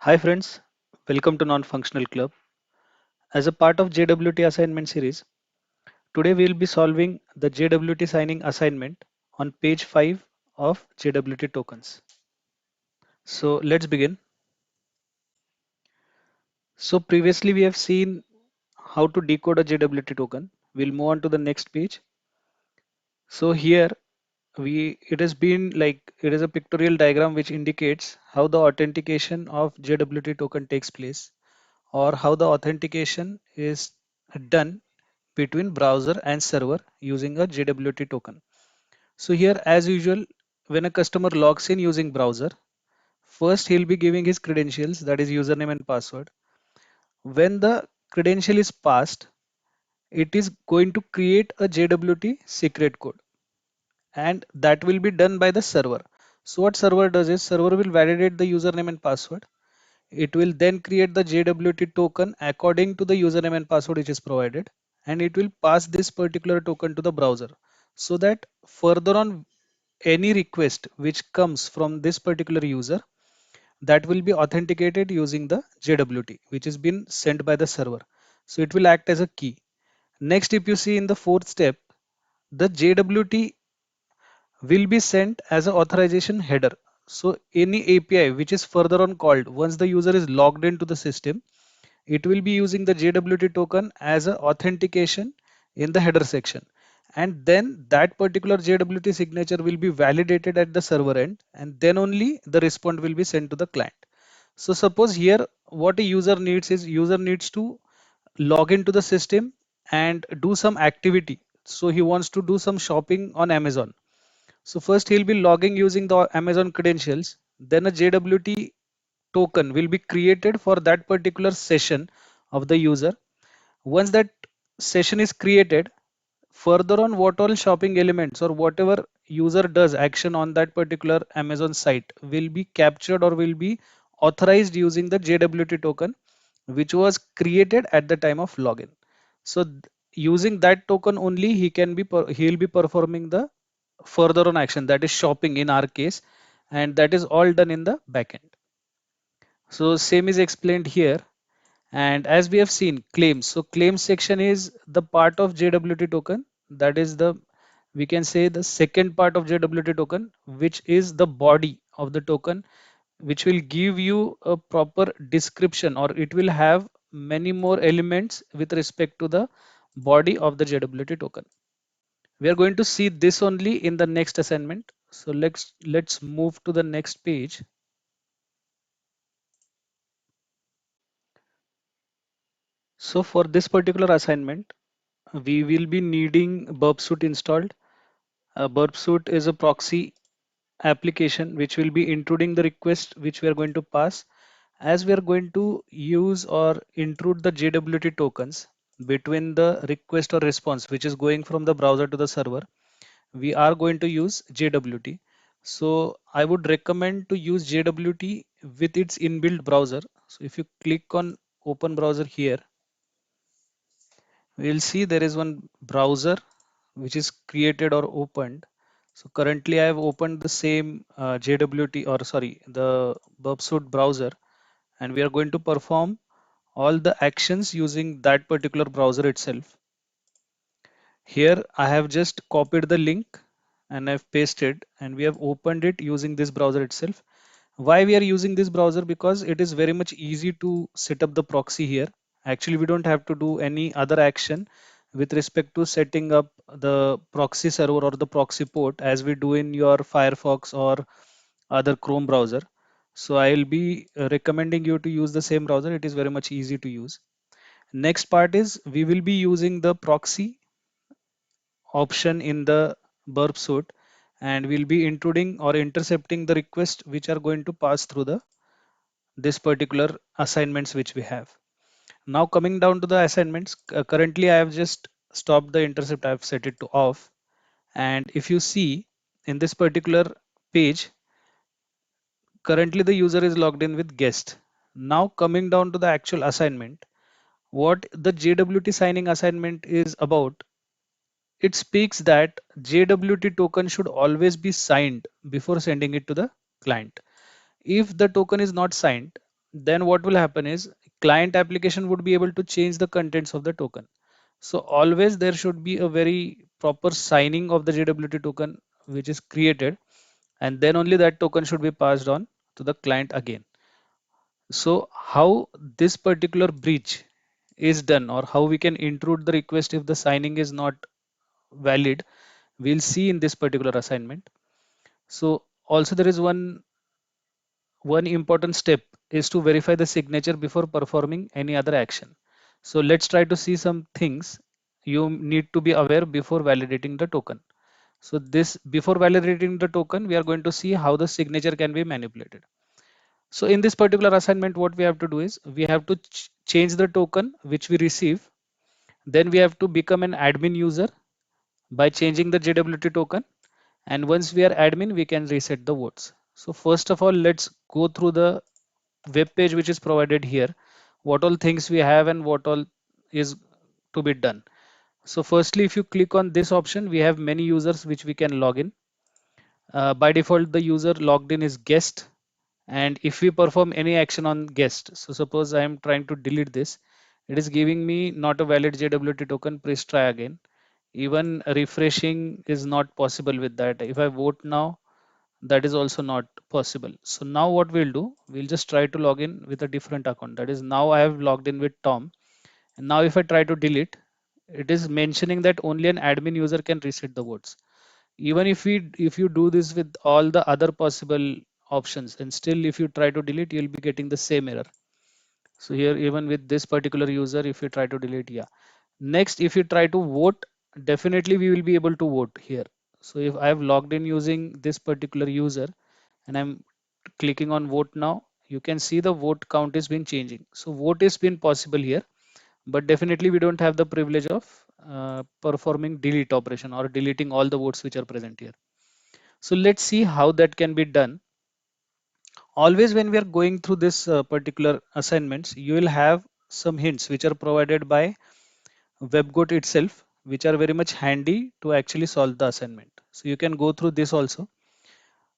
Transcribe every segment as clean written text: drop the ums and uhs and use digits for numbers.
Hi friends, welcome to Non-Functional Club. As a part of JWT assignment series, today we will be solving the JWT signing assignment on page 5 of JWT tokens. So let's begin. So previously we have seen how to decode a JWT token. We'll move on to the next page. So here it has been like it is a pictorial diagram which indicates how the authentication of JWT token takes place or how the authentication is done between browser and server using a JWT token. So here as usual, when a customer logs in using browser, first he'll be giving his credentials, that is username and password. When the credential is passed, it is going to create a JWT secret code and that will be done by the server. So what server does is server will validate the username and password. It will then create the JWT token according to the username and password which is provided, and it will pass this particular token to the browser so that further on any request which comes from this particular user, that will be authenticated using the JWT which has been sent by the server. So it will act as a key. Next, if you see in the fourth step, the JWT will be sent as an authorization header. So any API which is further on called once the user is logged into the system, it will be using the JWT token as a authentication in the header section. And then that particular JWT signature will be validated at the server end, and then only the response will be sent to the client. So suppose here what a user needs is user needs to log into the system and do some activity. So he wants to do some shopping on Amazon. So first he'll be logging using the Amazon credentials. Then a JWT token will be created for that particular session of the user. Once that session is created, further on what all shopping elements or whatever user does action on that particular Amazon site will be captured or will be authorized using the JWT token which was created at the time of login. So using that token only he'll be performing the further on action, that is shopping in our case, and that is all done in the backend. So same is explained here. And as we have seen claims, so claims section is the part of JWT token, that is the, we can say, the second part of JWT token, which is the body of the token, which will give you a proper description or it will have many more elements with respect to the body of the JWT token. We are going to see this only in the next assignment. So let's move to the next page. So for this particular assignment, we will be needing Burp Suite installed. Burp Suite is a proxy application which will be intruding the request which we are going to pass. As we are going to use or intrude the JWT tokens between the request or response which is going from the browser to the server, we are going to use JWT. So I would recommend to use JWT with its inbuilt browser. So if you click on open browser here, we'll see there is one browser which is created or opened. So currently I have opened the same JWT, or sorry, the Burp Suite browser, and we are going to perform all the actions using that particular browser itself. Here I have just copied the link and I've pasted, and we have opened it using this browser itself. Why we are using this browser? Because it is very much easy to set up the proxy here. Actually, we don't have to do any other action with respect to setting up the proxy server or the proxy port as we do in your Firefox or other Chrome browser. So I'll be recommending you to use the same browser. It is very much easy to use. Next part is we will be using the proxy option in the Burp Suite, and we'll be intruding or intercepting the request which are going to pass through the this particular assignments which we have. Now coming down to the assignments, currently I have just stopped the intercept. I have set it to off, and if you see in this particular page, currently the user is logged in with guest. Now coming down to the actual assignment, what the JWT signing assignment is about, it speaks that JWT token should always be signed before sending it to the client. If the token is not signed, then what will happen is client application would be able to change the contents of the token. So always there should be a very proper signing of the JWT token which is created, and then only that token should be passed on to the client again. So how this particular breach is done, or how we can intrude the request if the signing is not valid, we'll see in this particular assignment. So also there is one important step is to verify the signature before performing any other action. So let's try to see some things you need to be aware before validating the token. So this before validating the token, we are going to see how the signature can be manipulated. So in this particular assignment, what we have to do is we have to change the token which we receive. Then we have to become an admin user by changing the JWT token. And once we are admin, we can reset the votes. So first of all, let's go through the web page which is provided here, what all things we have and what all is to be done. So firstly, if you click on this option, we have many users which we can log in. By default, the user logged in is guest. And if we perform any action on guest, so suppose I am trying to delete this, it is giving me not a valid JWT token, please try again. Even refreshing is not possible with that. If I vote now, that is also not possible. So now what we'll do, we'll just try to log in with a different account. That is, now I have logged in with Tom. And now if I try to delete, it is mentioning that only an admin user can reset the votes. Even if you do this with all the other possible options, and still if you try to delete, you'll be getting the same error. So here, even with this particular user, if you try to delete, yeah. Next, if you try to vote, definitely we will be able to vote here. So if I have logged in using this particular user and I'm clicking on vote now, you can see the vote count is been changing. So vote is been possible here, but definitely we don't have the privilege of performing delete operation or deleting all the votes which are present here. So let's see how that can be done. Always when we are going through this particular assignments, you will have some hints which are provided by WebGoat itself, which are very much handy to actually solve the assignment. So you can go through this also.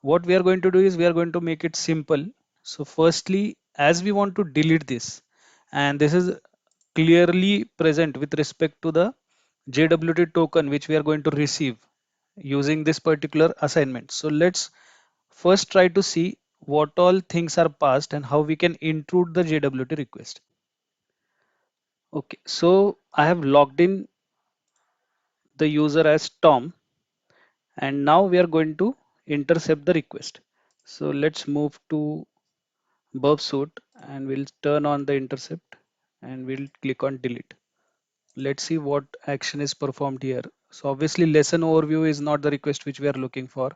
What we are going to do is we are going to make it simple. So firstly, as we want to delete this, and this is clearly present with respect to the JWT token which we are going to receive using this particular assignment. So let's first try to see what all things are passed and how we can intrude the JWT request. Okay, so I have logged in the user as Tom, and now we are going to intercept the request. So let's move to Burp Suite and we'll turn on the intercept and we'll click on delete. Let's see what action is performed here. So obviously lesson overview is not the request which we are looking for.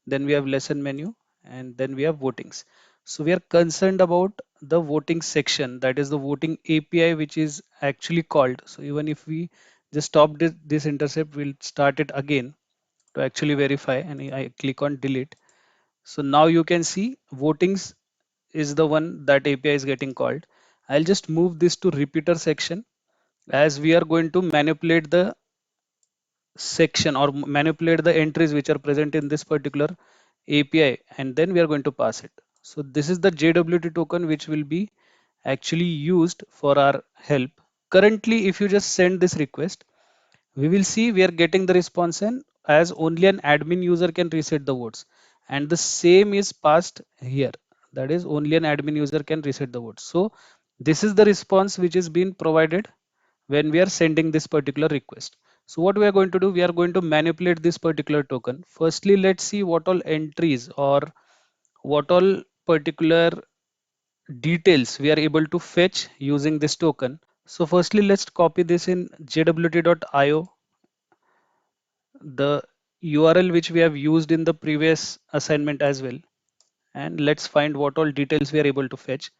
Then we have lesson menu and then we have votings. So we are concerned about the voting section, that is the voting API which is actually called. So even if we just stop this intercept, we'll start it again to actually verify, and I click on delete. So now you can see votings is the one that API is getting called. I'll just move this to repeater section, as we are going to manipulate the section or manipulate the entries which are present in this particular API, and then we are going to pass it. So this is the JWT token which will be actually used for our help. Currently, if you just send this request, we will see we are getting the response in as only an admin user can reset the votes, and the same is passed here, that is only an admin user can reset the votes. So this is the response which is being provided when we are sending this particular request. So what we are going to do, we are going to manipulate this particular token. Firstly, let's see what all entries or what all particular details we are able to fetch using this token. So firstly, let's copy this in jwt.io, the URL which we have used in the previous assignment as well, and let's find what all details we are able to fetch.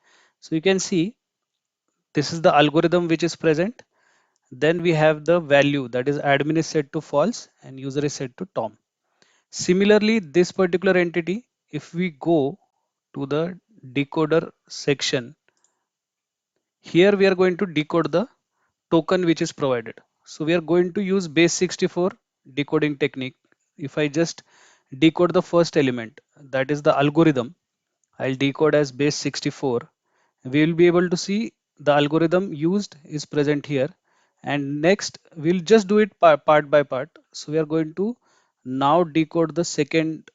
So you can see this is the algorithm which is present. Then we have the value, that is admin is set to false and user is set to Tom. Similarly, this particular entity, if we go to the decoder section, here we are going to decode the token which is provided. So we are going to use base 64 decoding technique. If I just decode the first element, that is the algorithm, I'll decode as base 64, we will be able to see the algorithm used is present here. And next we'll just do it part by part. So we are going to now decode the second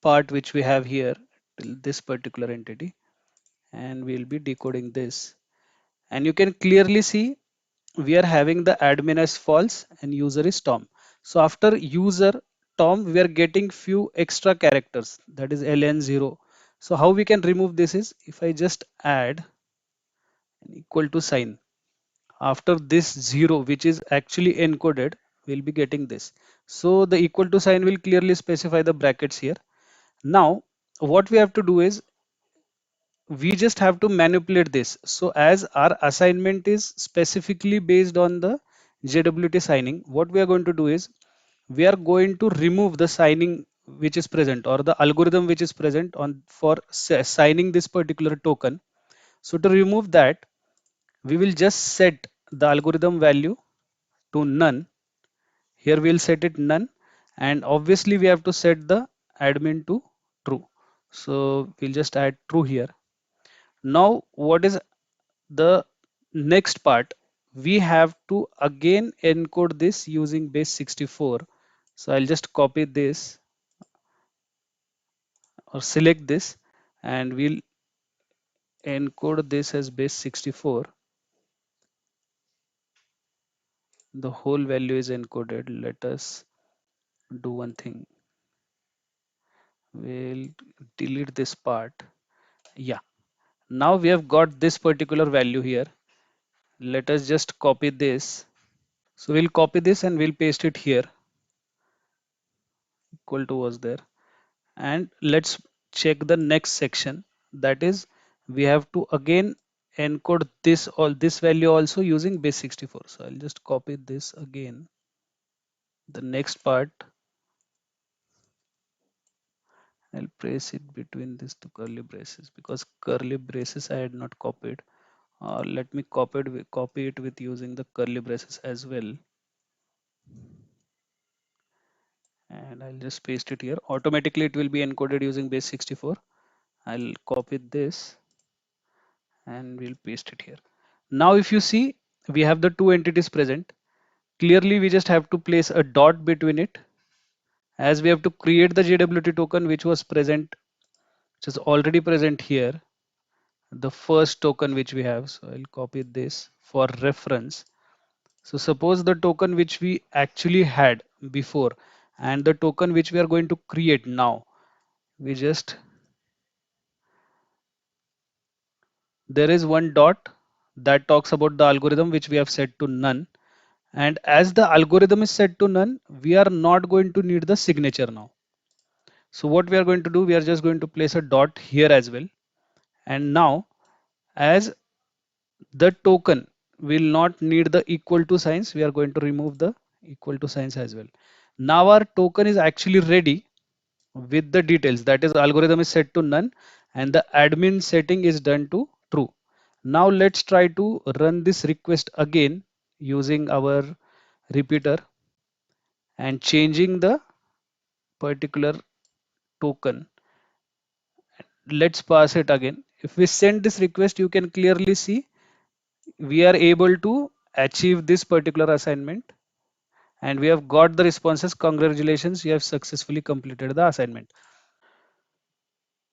part which we have here till this particular entity, and we'll be decoding this. And you can clearly see we are having the admin as false and user is Tom. So after user Tom, we are getting few extra characters, that is ln0. So how we can remove this is if I just add an equal to sign after this 0 which is actually encoded, we'll be getting this. So the equal to sign will clearly specify the brackets here. Now what we have to do is we just have to manipulate this. So as our assignment is specifically based on the JWT signing, what we are going to do is we are going to remove the signing which is present, or the algorithm which is present on for signing this particular token. So to remove that, we will just set the algorithm value to none. Here we'll set it none, and obviously we have to set the admin to true. So we'll just add true here. Now what is the next part? We have to again encode this using base 64. So I'll just copy this or select this, and we'll encode this as base 64. The whole value is encoded. Let us do one thing. We'll delete this part. Yeah, now we have got this particular value here. Let us just copy this. So we'll copy this and we'll paste it here. Equal to was there. And let's check the next section. That is, we have to again encode this value also using base 64. So I'll just copy this again. The next part, I'll place it between these two curly braces because curly braces I had not copied. Let me copy it with using the curly braces as well. And I'll just paste it here. Automatically it will be encoded using base 64. I'll copy this and we'll paste it here. Now if you see, we have the two entities present. Clearly we just have to place a dot between it, as we have to create the JWT token which was present, which is already present here, the first token which we have. So I'll copy this for reference. So suppose the token which we actually had before and the token which we are going to create now, we just, there is one dot that talks about the algorithm which we have set to none. And as the algorithm is set to none, we are not going to need the signature now. So what we are going to do, we are just going to place a dot here as well. And now as the token will not need the equal to signs, we are going to remove the equal to signs as well. Now our token is actually ready with the details, that is algorithm is set to none and the admin setting is done to true. Now let's try to run this request again using our repeater and changing the particular token. Let's pass it again. If we send this request, you can clearly see we are able to achieve this particular assignment and we have got the responses. Congratulations, you have successfully completed the assignment.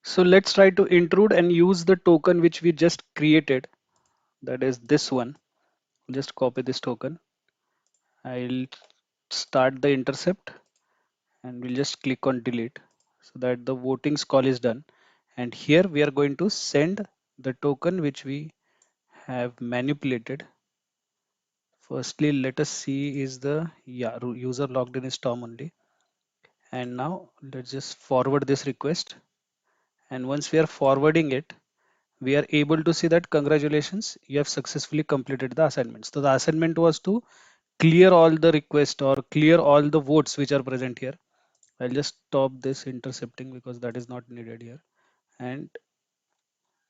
So let's try to intrude and use the token which we just created, that is this one. Just copy this token. I'll start the intercept and we'll just click on delete so that the voting call is done. And here we are going to send the token which we have manipulated. Firstly, let us see is the user logged in is Tom only. And now let's just forward this request. And once we are forwarding it, we are able to see that congratulations, you have successfully completed the assignment. So the assignment was to clear all the requests or clear all the votes which are present here. I'll just stop this intercepting because that is not needed here. And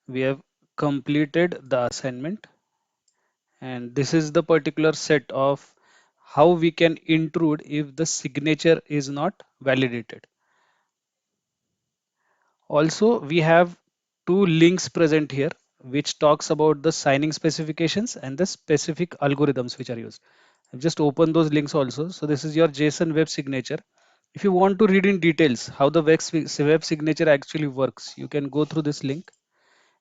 we have completed the assignment. And this is the particular set of how we can intrude if the signature is not validated. Also, we have two links present here. which talks about the signing specifications and the specific algorithms which are used. I've just opened those links also. So this is your JSON web signature. If you want to read in details how the web signature actually works, you can go through this link.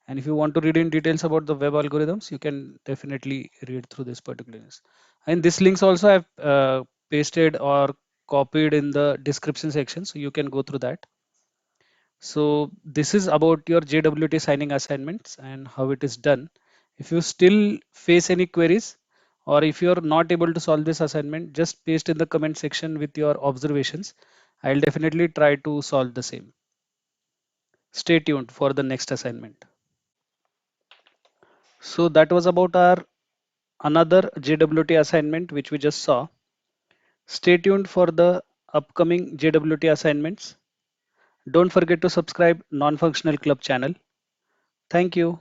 And if you want to read in details about the web algorithms, you can definitely read through this particular news. And these links also I've pasted or copied in the description section, so you can go through that. So this is about your JWT signing assignments and how it is done. If you still face any queries or if you're not able to solve this assignment, just paste in the comment section with your observations. I'll definitely try to solve the same. Stay tuned for the next assignment. So that was about our another JWT assignment which we just saw. Stay tuned for the upcoming JWT assignments. Don't forget to subscribe Non-Functional Club channel. Thank you.